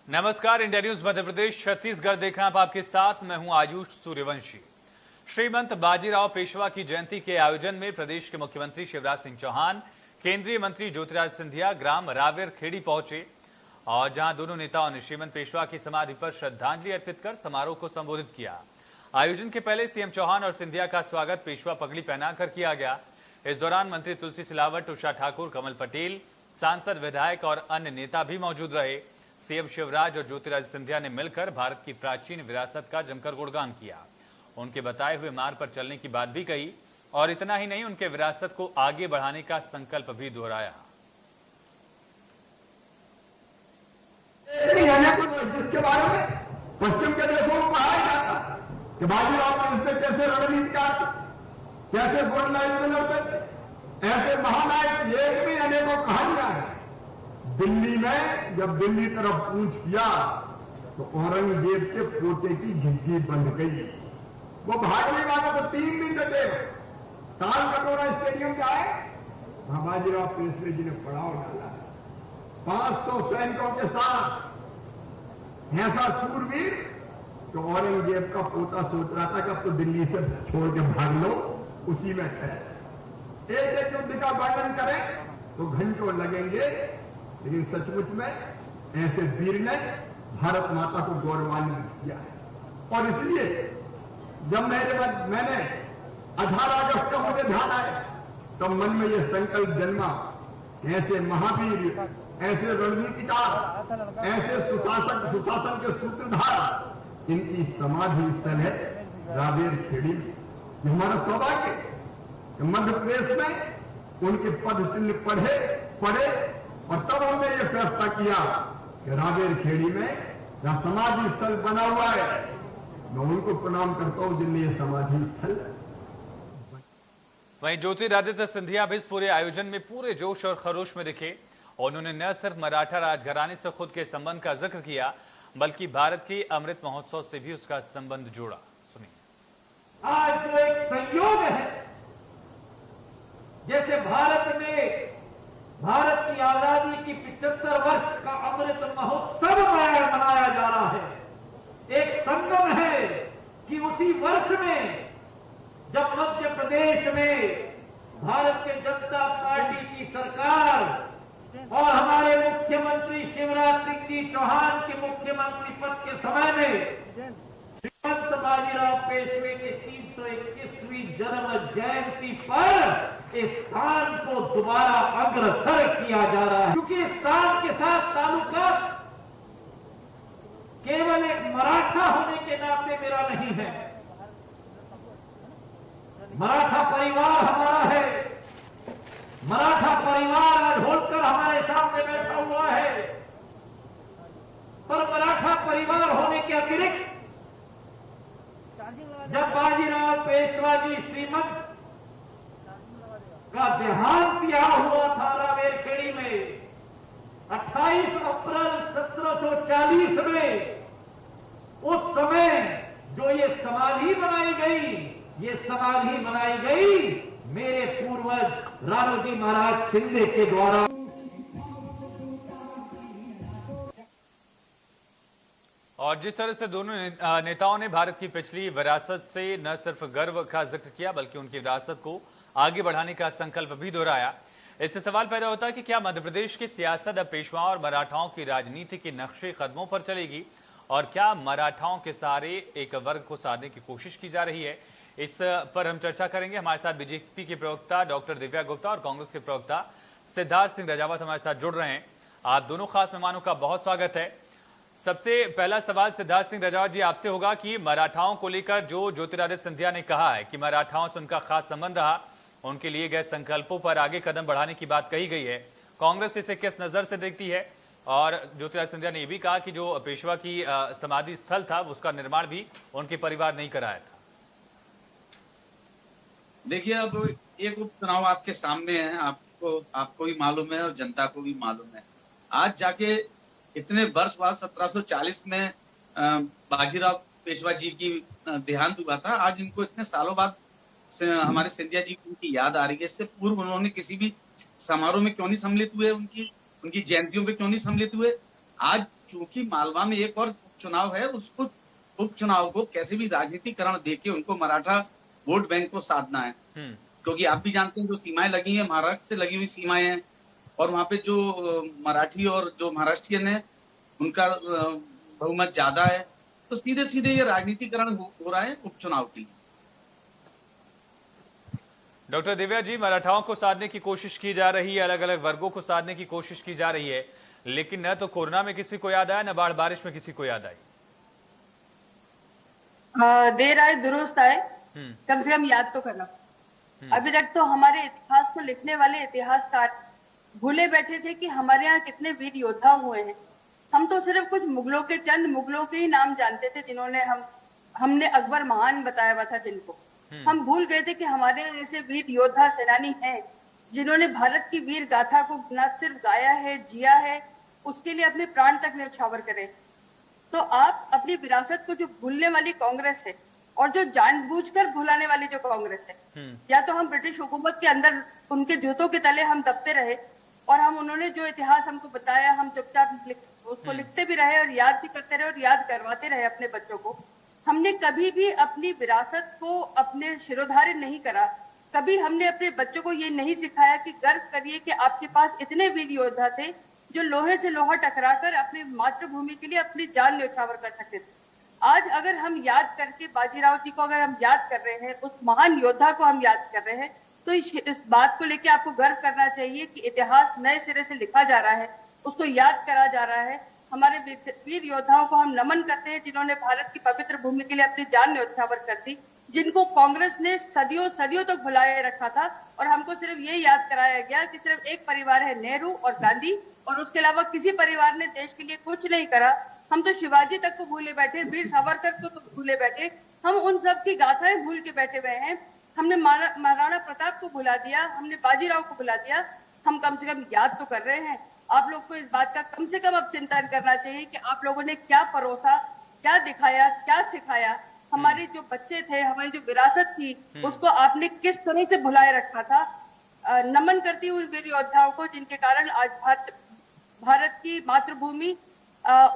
नमस्कार, India news Madhya Pradesh Chhattisgarh देखना आप आपके साथ। मैं हूं आयुष सूर्यवंशी। श्रीमंत बाजीराव पेशवा की जयंती के आयोजन में प्रदेश के मुख्यमंत्री शिवराज सिंह चौहान, केंद्रीय मंत्री ज्योतिरादित्य सिंधिया ग्राम रावेर खेड़ी पहुंचे और जहां दोनों नेताओं ने श्रीमंत पेशवा की समाधि पर श्रद्धांजलि अर्पित कर समारोह को संबोधित किया। आयोजन के पहले सीएम चौहान और सिंधिया का स्वागत पेशवा पगड़ी पहनाकर किया गया। इस दौरान मंत्री तुलसी सिलावट, उषा ठाकुर, कमल पटेल, सांसद, विधायक और अन्य नेता भी मौजूद रहे। सीएम शिवराज और ज्योतिरादित्य सिंधिया ने मिलकर भारत की प्राचीन विरासत का जमकर गुणगान किया। उनके बताए हुए मार्ग पर चलने की बात भी कही और इतना ही नहीं, उनके विरासत को आगे बढ़ाने का संकल्प भी दोहराया। जिसके बारे में पश्चिम के देशों में कहा जाता कि बाजीराव ने इसमें कैसे रणनीतिकार, कैसे फ्रंट लाइन में लड़ते थे, ऐसे महानायक एक भी अनेकों कहानियां हैं। दिल्ली में जब दिल्ली तरफ कूच किया तो औरंगजेब के पोते की झुग्गी बंध गई। वो भागने वाला तो 3 दिन डटे। ताल कटोरा स्टेडियम पे आए, वहां बाजीराव पेशवे जी ने पड़ाव डाला। 500 सैनिकों के साथ ऐसा सूरवीर तो औरंगजेब का पोता सोच रहा था कि अब तो दिल्ली से छोड़ के भाग लो, उसी में ठहर। एक युद्ध का वर्णन करें तो घंटों लगेंगे, लेकिन सचमुच में ऐसे वीर ने भारत माता को गौरवान्वित किया है। और इसलिए जब मैंने 18 अगस्त का मुझे ध्यान आया तब मन में यह संकल्प जन्मा, ऐसे महावीर, ऐसे रणनीतिकार, ऐसे सुशासन के सूत्रधार, इनकी समाधि स्थल है रावेर खेड़ी में। ये हमारा सौभाग्य कि मध्य प्रदेश में उनके पद चिन्ह पढ़े और तब हमने ये फैसला किया कि रावेर खेड़ी में जहां समाधि स्थल बना हुआ है, मैं उनको प्रणाम करता हूं जिनने ये समाधि स्थल। वहीं ज्योतिरादित्य सिंधिया भी इस पूरे आयोजन में पूरे जोश और खरोश में दिखे। उन्होंने न सिर्फ मराठा राजघराने से खुद के संबंध का जिक्र किया, बल्कि भारत के अमृत महोत्सव से भी उसका संबंध जोड़ा। सुनिए। आज जो एक संयोग है, जैसे भारत की आजादी की 75 वर्ष का अमृत महोत्सव मनाया जा रहा है। एक संगम है कि उसी वर्ष में जब मध्य प्रदेश में भारतीय जनता पार्टी की सरकार और हमारे मुख्यमंत्री शिवराज सिंह जी चौहान के मुख्यमंत्री पद के समय में श्रीमंत बाजीराव पेशवे के 321वीं जन्म जयंती पर इस स्थान को दोबारा अग्रसर किया जा रहा है, क्योंकि इस स्थान के साथ ताल्लुका केवल एक मराठा होने के नाते मेरा नहीं है। मराठा परिवार हमारा है। मराठा परिवार आज होलकर हमारे सामने बैठा हुआ है, पर मराठा परिवार होने के अतिरिक्त जब बाजीराव पेशवा जी श्रीमंत का देहांत यहाँ हुआ था रावेर खेड़ी में 28 अप्रैल 1740 में, उस समय जो ये समाधि बनाई गई मेरे पूर्वज राणोजी महाराज शिंदे के द्वारा। और जिस तरह से दोनों नेताओं ने भारत की पिछली विरासत से न सिर्फ गर्व का जिक्र किया, बल्कि उनकी विरासत को आगे बढ़ाने का संकल्प भी दोहराया। इससे सवाल पैदा होता है कि क्या मध्य प्रदेश की सियासत अब पेशवाओं और मराठाओं की राजनीति के नक्शे कदमों पर चलेगी, और क्या मराठाओं के सहारे एक वर्ग को साधने की कोशिश की जा रही है? इस पर हम चर्चा करेंगे। हमारे साथ बीजेपी के प्रवक्ता डॉक्टर दिव्या गुप्ता और कांग्रेस के प्रवक्ता सिद्धार्थ सिंह रजावत हमारे साथ जुड़ रहे हैं। आप दोनों खास मेहमानों का बहुत स्वागत है। सबसे पहला सवाल सिद्धार्थ सिंह रजावत जी आपसे होगा कि मराठाओं को लेकर जो ज्योतिरादित्य सिंधिया ने कहा है कि मराठाओं से उनका खास संबंध रहा, उनके लिए गए संकल्पों पर आगे कदम बढ़ाने की बात कही गई है, कांग्रेस इसे किस नजर से देखती है? और ज्योतिरादित्य सिंधिया ने यह भी कहा कि जो पेशवा की समाधि स्थल था उसका निर्माण भी उनके परिवार ने ही कराया था। देखिए, अब एक उपचुनाव आपके सामने है, आपको भी मालूम है और जनता को भी मालूम है। आज जाके इतने वर्ष बाद 1740 में बाजीराव पेशवा जी की देहांत हुआ था। आज इनको इतने सालों बाद हमारे सिंधिया जी की उनकी याद आ रही है। इससे पूर्व उन्होंने किसी भी समारोह में क्यों नहीं सम्मिलित हुए, उनकी जयंतियों पे क्यों नहीं सम्मिलित हुए? आज चूंकि मालवा में एक और उपचुनाव है, उसको उपचुनाव को कैसे भी राजनीतिकरण देके उनको मराठा वोट बैंक को साधना है। क्योंकि आप भी जानते हैं जो सीमाएं लगी हैं, महाराष्ट्र से लगी हुई सीमाएं हैं, और वहां पे जो मराठी और जो महाराष्ट्रियन है उनका बहुमत ज्यादा है, तो सीधे सीधे ये राजनीतिकरण हो रहा है उपचुनाव के लिए। डॉक्टर दिव्या जी, मराठाओं को साधने की कोशिश की जा रही है, अलग अलग वर्गों को साधने की कोशिश की जा रही है, लेकिन न तो कोरोना में किसी को याद आया, न बाढ़ बारिश में किसी को याद आई। देर आए दुरुस्त आए, कम से कम याद तो करना। अभी तक तो हमारे इतिहास को लिखने वाले इतिहासकार भूले बैठे थे कि हमारे यहाँ कितने वीर योद्धा हुए हैं। हम तो सिर्फ कुछ चंद मुगलों के ही नाम जानते थे जिन्होंने हमने अकबर महान बताया हुआ था जिनको। हम भूल गए थे कि हमारे ऐसे वीर योद्धा सेनानी हैं जिन्होंने भारत की वीर गाथा को न सिर्फ गाया है, जिया है, उसके लिए अपने प्राण तक न्यौछावर करे। तो आप अपनी विरासत को जो भूलने वाली कांग्रेस है और जो जानबूझकर भुलाने वाली जो कांग्रेस है, या तो हम ब्रिटिश हुकूमत के अंदर उनके जूतों के तले हम दबते रहे और हम उन्होंने जो इतिहास हमको बताया हम चुपचाप उसको लिखते भी रहे और याद भी करते रहे और याद करवाते रहे अपने बच्चों को। हमने कभी भी अपनी विरासत को अपने शिरोधार्य नहीं करा। कभी हमने अपने बच्चों को ये नहीं सिखाया कि गर्व करिए कि आपके पास इतने वीर योद्धा थे जो लोहे से लोहा टकराकर अपनी मातृभूमि के लिए अपनी जान न्यौछावर कर सकते थे। आज अगर हम याद करके बाजीराव जी को अगर हम याद कर रहे हैं, उस महान योद्धा को हम याद कर रहे हैं, तो इस बात को लेकर आपको गर्व करना चाहिए कि इतिहास नए सिरे से लिखा जा रहा है, उसको याद करा जा रहा है। हमारे वीर योद्धाओं को हम नमन करते हैं जिन्होंने भारत की पवित्र भूमि के लिए अपनी जान न्यौछावर कर दी, जिनको कांग्रेस ने सदियों तक भुलाए रखा था। और हमको सिर्फ ये याद कराया गया कि सिर्फ एक परिवार है, नेहरू और गांधी, और उसके अलावा किसी परिवार ने देश के लिए कुछ नहीं करा। हम तो शिवाजी तक को भूले बैठे, वीर सावरकर को तो भूले बैठे, हम उन सब की गाथाएं भूल के बैठे हुए हैं। हमने महाराणा प्रताप को भुला दिया, हमने बाजीराव को भुला दिया। हम कम से कम याद तो कर रहे हैं। आप लोग को इस बात का कम से कम अब चिंतन करना चाहिए कि आप लोगों ने क्या परोसा, क्या दिखाया, क्या सिखाया। हमारे जो बच्चे थे, हमारी जो विरासत थी, उसको आपने किस तरह से भुलाए रखा था। नमन करती हूँ वीर योद्धाओं को जिनके कारण आज भारत की मातृभूमि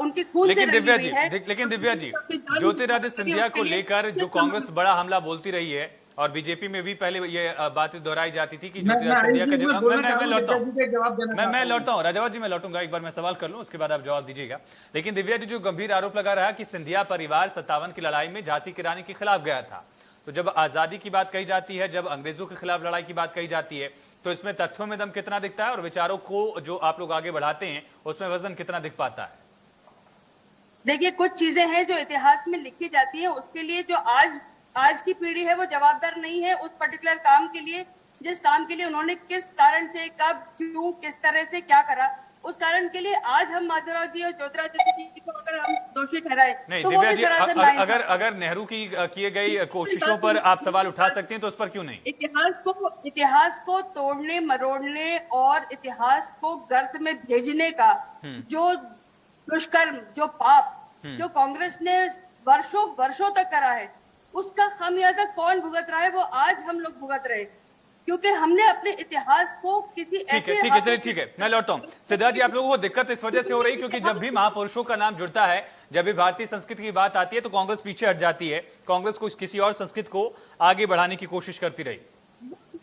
उनके खून से रंगी हुई है। लेकिन दिव्या जी, ज्योतिरादित्य सिंधिया को लेकर जो कांग्रेस बड़ा हमला बोलती रही है और बीजेपी में भी पहले ये बातें दोहराई जाती थी कि ज्योतिरादित्य सिंधिया का जवाब मैं लौटता हूँ राजावत जी, मैं लौटूंगा, एक बार मैं सवाल कर लूं उसके बाद आप जवाब दीजिएगा। लेकिन दिव्या जी, जो गंभीर आरोप लगा रहा कि सिंधिया परिवार 57 की लड़ाई में झांसी की रानी के खिलाफ गया था, तो जब आजादी की बात कही जाती है, जब अंग्रेजों के खिलाफ लड़ाई की बात कही जाती है, तो इसमें तथ्यों में दम कितना दिखता है और विचारों को जो आप लोग आगे बढ़ाते हैं उसमें वजन कितना दिख पाता है? देखिए, कुछ चीजें हैं जो इतिहास में लिखी जाती है, उसके लिए जो आज की पीढ़ी है वो जवाबदार नहीं है उस पर्टिकुलर काम के लिए, जिस काम के लिए उन्होंने किस कारण से, कब, क्यों, किस तरह से क्या करा, उस कारण के लिए आज हम माधवराव जी और ज्योतिरादित्य जी को अगर हम दोषी ठहराए तो वो भी सरासर नाइंसाफी। अगर नेहरू की किए गई कोशिशों पर आप सवाल उठा सकते हैं तो उस पर क्यों नहीं? इतिहास को तोड़ने मरोड़ने और इतिहास को गर्त में भेजने का जो दुष्कर्म, जो पाप जो कांग्रेस ने वर्षों तक करा है, उसका खामियाजा कौन भुगत रहा है? वो आज हम लोग भुगत रहे, क्योंकि हमने अपने इतिहास को किसी ऐसे ठीक है, मैं लौटता हूँ। सिद्धार्थ जी, आप लोगों को दिक्कत इस वजह से हो रही क्योंकि जब भी महापुरुषों का नाम जुड़ता है, जब भी भारतीय संस्कृति की बात आती है तो कांग्रेस पीछे हट जाती है, कांग्रेस को किसी और संस्कृति को आगे बढ़ाने की कोशिश करती रही।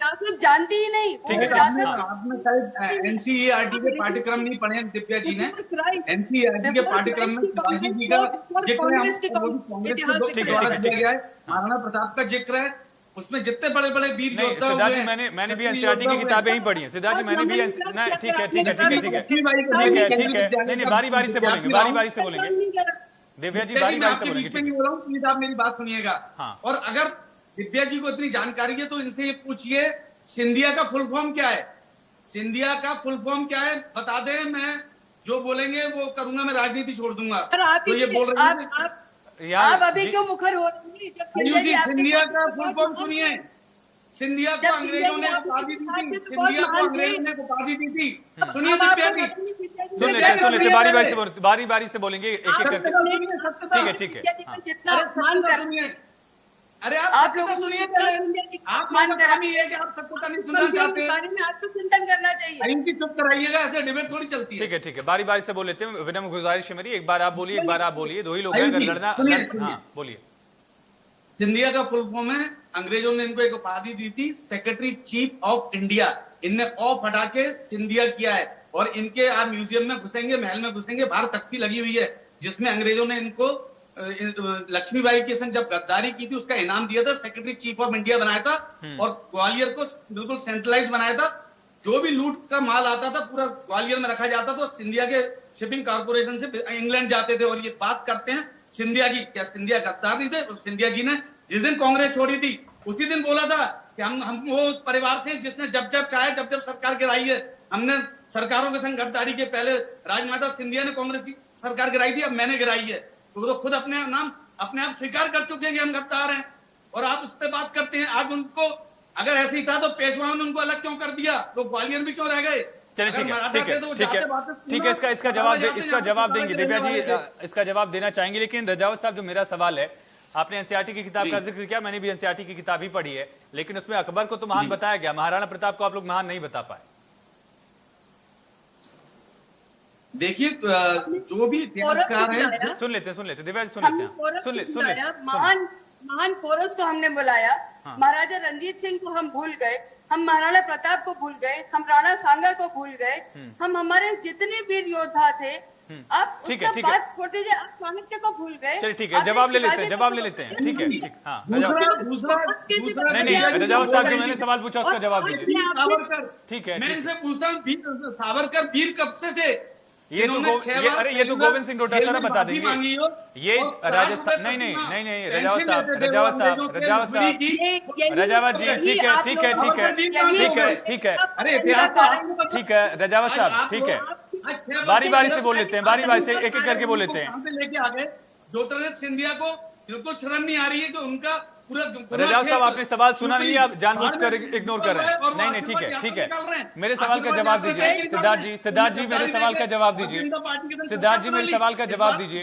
जानती ही नहीं। आपने शायद एनसीईआरटी के पाठ्यक्रम नहीं पढ़े दिव्या जी ने। एनसीईआरटी के पाठ्यक्रम में शिवाजी जी का जिक्र है, महाराणा प्रताप का जिक्र है, उसमें जितने बड़े बड़े वीर योद्धा सिद्धार्थ जी, मैंने भी एनसीईआरटी की किताबें ही पढ़ी हैं। सिद्धार्थ जी, मैंने भी ठीक है, नहीं, बारी बारी से बोलेंगे दिव्या जी, बारी बारी से बोलेंगे। नहीं बोला हूँ, प्लीज आप मेरी बात सुनिएगा। और अगर दिव्या जी को इतनी जानकारी है तो इनसे ये पूछिए, सिंधिया का फुल फॉर्म क्या है? सिंधिया का फुल फॉर्म क्या है बता दें, मैं जो बोलेंगे वो करूंगा, मैं राजनीति छोड़ दूंगा। तो ये बोल रहे हैं आप अभी क्यों मुखर हो रही है? सिंधिया का फुल फॉर्म सुनिए। सिंधिया को अंग्रेजों ने उपाधि दी थी, सिंधिया को अंग्रेजों ने उपाधि दी थी। सुनिए दिव्या जी, सुन लेते बारी बारी से बोलेंगे एक एक करके। ठीक है, जितना अरे आप सत्यता सुनिए, आप लोगों का काम ही है कि आप सत्यता नहीं सुनना चाहते हैं। आत्मचिंतन करना चाहिए। इनकी चुप कराइएगा, ऐसे डिबेट थोड़ी चलती है। ठीक है, बारी बारी से बोल लेते हैं। विनम्र गुजारिश है मेरी, एक बार आप बोलिए, एक बार आप बोलिए, दो ही लोग हैं, अगर लड़ना। हाँ बोलिए। सिंधिया का फुल फॉर्म है, अंग्रेजों ने इनको एक उपाधि दी थी, सेक्रेटरी चीफ ऑफ इंडिया। इनने ऑफ हटा के सिंधिया किया है, और इनके आप म्यूजियम में घुसेंगे, महल में घुसेंगे, बाहर तख्ती लगी हुई है जिसमें अंग्रेजों ने इनको लक्ष्मीबाई के संग जब गद्दारी की थी उसका इनाम दिया था, सेक्रेटरी चीफ ऑफ इंडिया बनाया था, और ग्वालियर को बिल्कुल सेंट्रलाइज बनाया था। जो भी लूट का माल आता था पूरा ग्वालियर में रखा जाता था, सिंधिया के शिपिंग कॉर्पोरेशन से इंग्लैंड जाते थे। और ये बात करते हैं सिंधिया की, क्या सिंधिया गद्दार नहीं थे? सिंधिया जी ने जिस दिन कांग्रेस छोड़ी थी उसी दिन बोला था कि हम वो उस परिवार से जिसने जब जब चाहे जब जब सरकार गिराई है। हमने सरकारों के संग गद्दारी के पहले राजमाता सिंधिया ने कांग्रेस की सरकार गिराई थी, अब मैंने गिराई है। तो वो तो खुद अपने आप स्वीकार कर चुके हैं कि हम गद्दार हैं, और आप उस पर बात करते हैं। आज उनको अगर ऐसे ही था तो पेशवाओं ने उनको अलग क्यों कर दिया? तो ग्वालियर भी क्यों रह गए? चलिए ठीक है, इसका जवाब देंगे दिव्या जी, इसका जवाब देना चाहेंगे। लेकिन रजावत साहब, जो मेरा सवाल है, आपने एनसीईआरटी की किताब का जिक्र किया, मैंने भी एनसीईआरटी की किताब ही पढ़ी है, लेकिन उसमें अकबर को तो महान बताया गया, महाराणा प्रताप को आप लोग महान नहीं बता पाए। देखिए जो भी इतिहासकार है, सुन लेते दिव्या जी, सुन लेते हैं। महान कोरस को हमने बुलाया, महाराजा रंजीत सिंह को हम भूल गए, हम महाराणा प्रताप को भूल गए, हम राणा सांगा को भूल गए, हम हमारे जितने वीर योद्धा थे, आप उसका बात छोड़ दीजिए, आप चाणक्य को भूल गए। चलिए ठीक है, जवाब ले लेते हैं। ठीक है, हाँ नहीं, रजावत साहब, जो मैंने सवाल पूछा उसका जवाब दीजिए। ठीक है, मैं इनसे पूछता हूँ, सावरकर वीर कब से थे? ये तो गोविंद सिंह डोटासरा बता देंगे। ये राजस्थान नहीं, रजावत जी, ठीक है, रजावत साहब, ठीक है, बारी बारी से बोल लेते हैं, बारी बारी से एक एक करके बोल लेते हैं। लेके आ गए ज्योतिरादित्य सिंधिया को, इनको शर्म नहीं आ रही है कि उनका रजावत साहब, आपने सवाल सुना नहीं, आप जानबूझकर इग्नोर कर रहे हैं। नहीं, ठीक है, मेरे सवाल का जवाब दीजिए। सिद्धार्थ जी मेरे सवाल का जवाब दीजिए। सिद्धार्थ जी मेरे सवाल का जवाब दीजिए।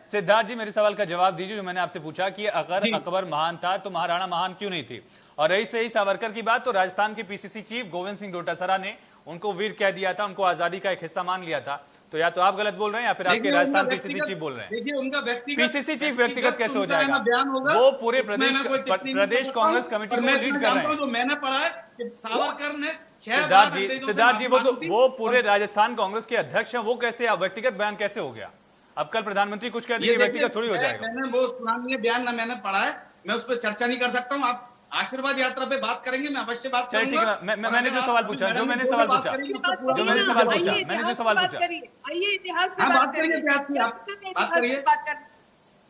सिद्धार्थ जी मेरे सवाल का जवाब दीजिए, जो मैंने आपसे पूछा कि अगर अकबर महान था तो महाराणा महान क्यों नहीं थी? और रही सही सावरकर की बात, तो राजस्थान के पीसीसी चीफ गोविंद सिंह डोटासरा ने उनको वीर कह दिया था, उनको आजादी का एक हिस्सा मान लिया था। तो या तो आप गलत बोल रहे हैं या फिर आपके राजस्थान पीसीसी चीफ बोल रहे हैं। देखिए उनका पीसीसी चीफ व्यक्तिगत कैसे हो जाएगा? वो पूरे प्रदेश कांग्रेस कमेटी को लीड कर रहे हैं। जो मैंने पढ़ा है कि सावरकर ने सिद्धार्थ जी, वो पूरे राजस्थान कांग्रेस के अध्यक्ष हैं, वो कैसे व्यक्तिगत बयान कैसे हो गया? अब कल प्रधानमंत्री कुछ कह दिए, व्यक्तिगत थोड़ी हो जाएगा। मैंने वो पुराने बयान न मैंने पढ़ा है, मैं उस पर चर्चा नहीं कर सकता हूँ। आप आशीर्वाद यात्रा पे बात करेंगे, मैं अवश्य बात करूंगा। मैंने जो सवाल पूछा, मैंने जो सवाल पूछा, आइए इतिहास की बात करेंगे। बात करिए,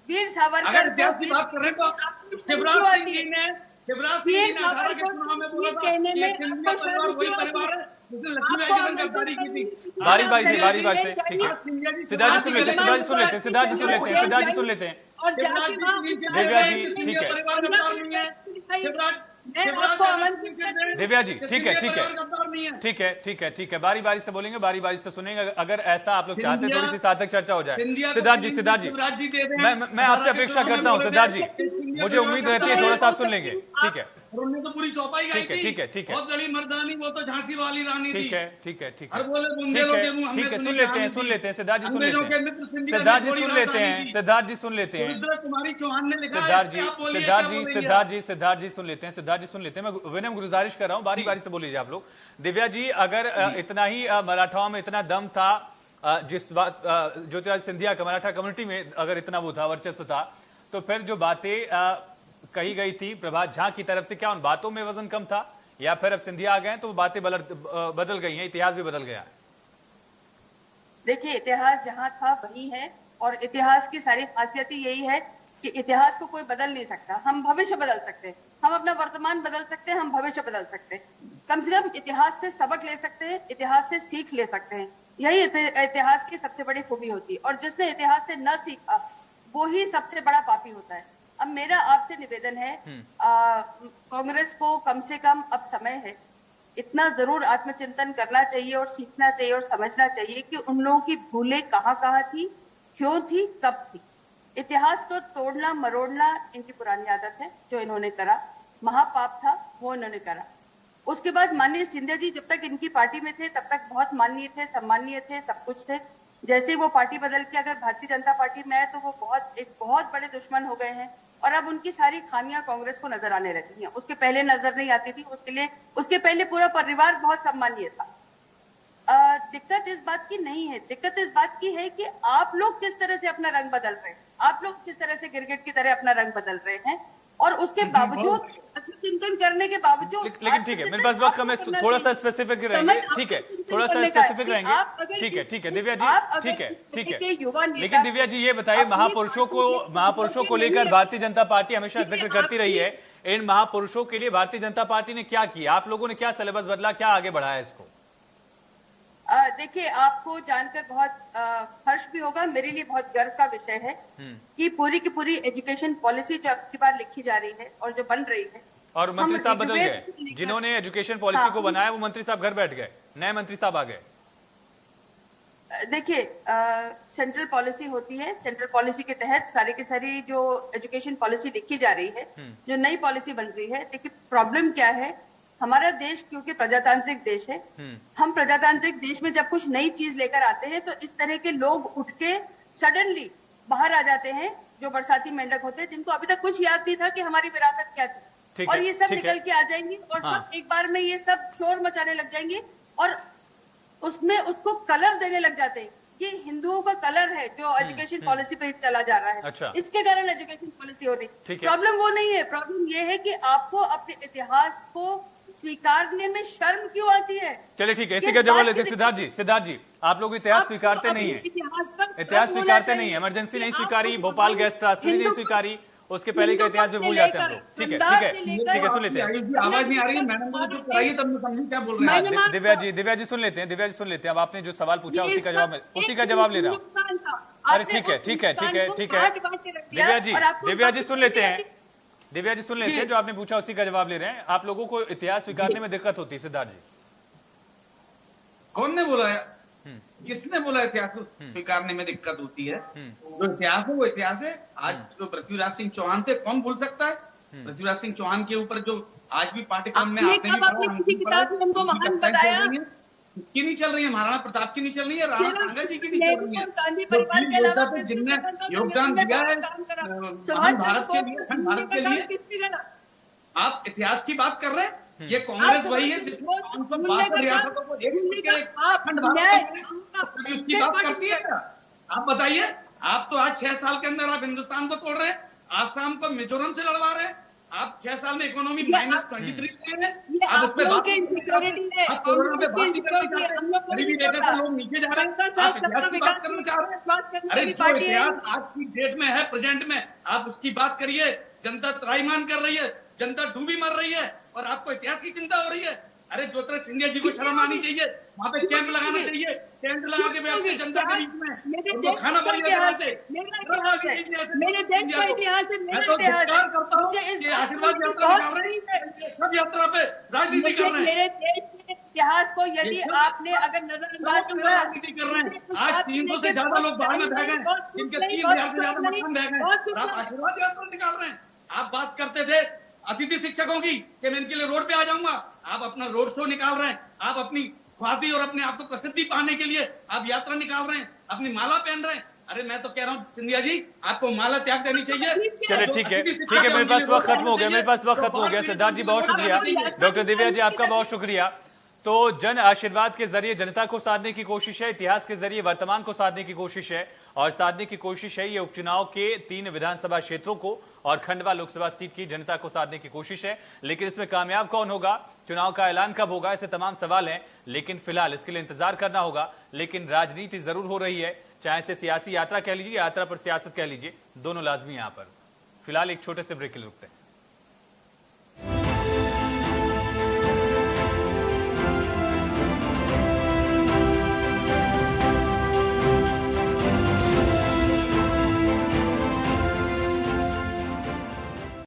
वीर सावरकर की बात कर रहे हैं तो शिवराज सिंह जी ने 18 के चुनाव में बोला था वही परिवार है जिसने लक्ष्मीबाई की गद्दारी की थी। बारी बारी से ठीक है, सिद्धार्थ जी सुन लेते हैं। और दिव्या जी, ठीक है, दिव्या जी, ठीक है, बारी बारी से बोलेंगे, बारी बारी से सुनेंगे। अगर ऐसा आप लोग चाहते हैं थोड़ी सी सार्थक चर्चा हो जाए। सिद्धार्थ जी, मैं आपसे अपेक्षा करता हूँ सिद्धार्थ जी, मुझे उम्मीद रहती है थोड़ा सा आप सुन लेंगे। ठीक है, उन्होंने तो पूरी चौपाई गाई थी। ठीक है, बहुत बड़ी मर्दानी, वो तो झांसी वाली रानी थी। ठीक है, सुन लेते हैं सिद्धार्थ जी, सुन लेते हैं। कुमारी चौहान ने लिखा सिद्धार्थ जी सुन लेते हैं। मैं विनम्र गुजारिश कर रहा हूँ, बारी बारी से बोलीजिए आप लोग। दिव्या जी, अगर इतना ही मराठाओं में इतना दम था, जिस बात ज्योतिरादित्य सिंधिया का मराठा कम्युनिटी में अगर इतना वो था, वर्चस्व था, तो फिर जो बातें कही गई थी प्रभात झा की तरफ से, क्या उन बातों में वजन कम था, या फिर अब सिंधिया आ गए तो बातें बदल गई हैं, इतिहास भी बदल गया है? देखिए, इतिहास जहां था वही है, और इतिहास की सारी खासियत यही है कि इतिहास को कोई बदल नहीं सकता। हम भविष्य बदल सकते हैं, हम अपना वर्तमान बदल सकते हैं, हम भविष्य बदल सकते हैं। कम से कम इतिहास से सबक ले सकते हैं, इतिहास से सीख ले सकते हैं। यही इतिहास की सबसे बड़ी खूबी होती है, और जिसने इतिहास से न सीखा वो ही सबसे बड़ा पापी होता है। अब मेरा आपसे निवेदन है, कांग्रेस को कम से कम अब समय है, इतना जरूर आत्मचिंतन करना चाहिए और सीखना चाहिए और समझना चाहिए कि उन लोगों की भूलें कहाँ थी, क्यों थी, कब थी। इतिहास को तोड़ना मरोड़ना इनकी पुरानी आदत है, जो इन्होंने करा, महापाप था वो इन्होंने करा। उसके बाद माननीय सिंधिया जी जब तक इनकी पार्टी में थे तब तक बहुत माननीय थे, सम्मानीय थे, सब कुछ थे। जैसे ही वो पार्टी बदल के अगर भारतीय जनता पार्टी में आए तो वो एक बहुत बड़े दुश्मन हो गए हैं और अब उनकी सारी खामियां कांग्रेस को नजर आने लगी हैं। उसके पहले नजर नहीं आती थी, उसके पहले पूरा परिवार बहुत सम्मानीय था। दिक्कत इस बात की नहीं है, दिक्कत इस बात की है कि आप लोग किस तरह से अपना रंग बदल रहे हैं, आप लोग किस तरह से गिरगिट की तरह अपना रंग बदल रहे हैं और उसके बावजूद चिंतन करने के बावजूद। लेकिन ठीक है, मेरे पास वक्त कम है, थोड़ा सा स्पेसिफिक रहेंगे। ठीक है, थोड़ा सा स्पेसिफिक रहेंगे। ठीक है दिव्या जी, ठीक है। लेकिन दिव्या जी ये बताइए, महापुरुषों को लेकर भारतीय जनता पार्टी हमेशा जिक्र करती रही है। इन महापुरुषों के लिए भारतीय जनता पार्टी ने क्या किया, आप लोगों ने क्या सिलेबस बदला, क्या आगे बढ़ाया इसको? देखिए, आपको जानकर बहुत हर्ष भी होगा, मेरे लिए बहुत गर्व का विषय है कि पूरी की पूरी एजुकेशन पॉलिसी जो अब की बार लिखी जा रही है और जो बन रही है, और मंत्री साहब बदल गए, जिन्होंने एजुकेशन पॉलिसी को बनाया वो मंत्री साहब घर बैठ गए, नए मंत्री साहब आ गए। देखिए, सेंट्रल पॉलिसी होती है, सेंट्रल पॉलिसी के तहत सारी की सारी जो एजुकेशन पॉलिसी लिखी जा रही है, जो नई पॉलिसी बन रही है। देखिए, प्रॉब्लम क्या है, हमारा देश क्योंकि प्रजातांत्रिक देश है, हम प्रजातांत्रिक देश में जब कुछ नई चीज लेकर आते हैं तो इस तरह के लोग उठ के सडनली बाहर आ जाते हैं, जो बरसाती मेंढक होते हैं, जिनको अभी तक कुछ याद नहीं था कि हमारी विरासत क्या थी, और ये सब निकल के आ जाएंगे और सब एक बार में ये सब शोर मचाने लग जाएंगे और उसमें उसको कलर देने लग जाते हैं। ये हिंदुओं का कलर है जो एजुकेशन पॉलिसी पे चला जा रहा है। अच्छा। इसके कारण एजुकेशन पॉलिसी हो रही। प्रॉब्लम वो नहीं है, प्रॉब्लम ये है कि आपको अपने इतिहास को स्वीकारने में शर्म क्यों आती है। चलिए ठीक है, इसी का जवाब लेते हैं। सिद्धार्थ जी, आप लोग इतिहास स्वीकारते नहीं है, इतिहास स्वीकारते नहीं है, इमरजेंसी नहीं स्वीकारी, भोपाल गैस त्रासदी नहीं स्वीकारी, उसके पहले का इतिहास भी भूल जाते हैं हम लोग। ठीक है, सुन लेते हैं। आवाज नहीं आ रही है मैडम, मुझे जो कराइए तब मैं समझूं क्या बोल रहे हैं। दिव्या जी सुन लेते हैं। अब आपने जो सवाल पूछा उसी का जवाब ले रहा हूँ। अरे ठीक है दिव्या जी सुन लेते हैं। जो आपने पूछा उसी का जवाब ले रहे हैं। आप लोगों को इतिहास स्वीकारने में दिक्कत होती है, सिद्धार्थ जी? कौन ने बोला है, किसने बोला इतिहास स्वीकारने में दिक्कत होती है? जो इतिहास है वो इतिहास है। आज जो पृथ्वीराज सिंह चौहान थे, कौन भूल सकता है? पृथ्वीराज सिंह चौहान के ऊपर जो आज भी पाठ्यक्रम में की नहीं चल रही है, महाराणा प्रताप की नहीं चल रही है, राणा सांगा जी की नहीं चल रही है, जिनने योगदान दिया है भारत के लिए, अखंड भारत के लिए। आप इतिहास की बात कर रहे हैं? ये कांग्रेस वही है जिसने 562 रियासतों को अखंड भारत उसकी बात करती है क्या? आप बताइए। आप तो आज 6 साल के अंदर आप हिंदुस्तान को तोड़ रहे हैं, आसाम को मिजोरम से लड़वा रहे हैं। आप 6 साल में इकोनॉमी -23 आप उसमें बात कोरोना पे बात नहीं करना चाहते, गरीबी रेखा से लोग नीचे जा रहे हैं, आप इतिहास की बात करना चाह रहे हैं। अरे जो इतिहास आज की डेट में है, प्रेजेंट में, आप उसकी बात करिए। जनता त्राहिमाम कर रही है, जनता डूबी मर रही है और आपको इतिहास की चिंता हो रही है। अरे ज्योतिरादित्य सिंधिया जी को शर्म आनी चाहिए, वहाँ पे कैंप लगाना चाहिए, टेंट लगा के बैठते जनता के बीच में, उनको खाना मेरे देश का इतिहास है, मेरा इतिहास है। ये आशीर्वाद यात्रा निकाल रहे हैं, सब यात्रा पे राजनीति कर रहे हैं। मेरे देश के इतिहास को यदि आपने अगर नजरअंदाज करा, राजनीति कर रहे हैं। आज 300 से ज्यादा लोग बाहर में बह गए, जिनके 3000 से ज्यादा मकान बह गए, आप आशीर्वाद यात्रा निकाल रहे हैं। आप बात करते थे अतिथि शिक्षकों की कि मैं इनके लिए रोड पे आ जाऊंगा, आप अपना रोड शो निकाल रहे हैं। आप अपनी ख्वाबी और अपने आप को प्रसिद्धि पाने के लिए आप यात्रा निकाल रहे हैं, अपनी माला पहन रहे हैं। अरे मैं तो कह रहा हूँ सिंधिया जी, आपको माला त्याग देनी चाहिए। चलिए ठीक है, मेरे पास वक्त खत्म हो गया, सिद्धार्थ जी बहुत शुक्रिया। डॉक्टर दिव्या जी आपका बहुत शुक्रिया। तो जन आशीर्वाद के जरिए जनता को साधने की कोशिश है, इतिहास के जरिए वर्तमान को साधने की कोशिश है, और साधने की कोशिश है ये उपचुनाव के 3 विधानसभा क्षेत्रों को और खंडवा लोकसभा सीट की जनता को साधने की कोशिश है। लेकिन इसमें कामयाब कौन होगा, चुनाव का ऐलान कब होगा, ऐसे तमाम सवाल हैं। लेकिन फिलहाल इसके लिए इंतजार करना होगा। लेकिन राजनीति जरूर हो रही है, चाहे इसे सियासी यात्रा कह लीजिए, यात्रा पर सियासत कह लीजिए, दोनों लाजमी यहां पर। फिलहाल एक छोटे से ब्रेक के लिए रुकते हैं।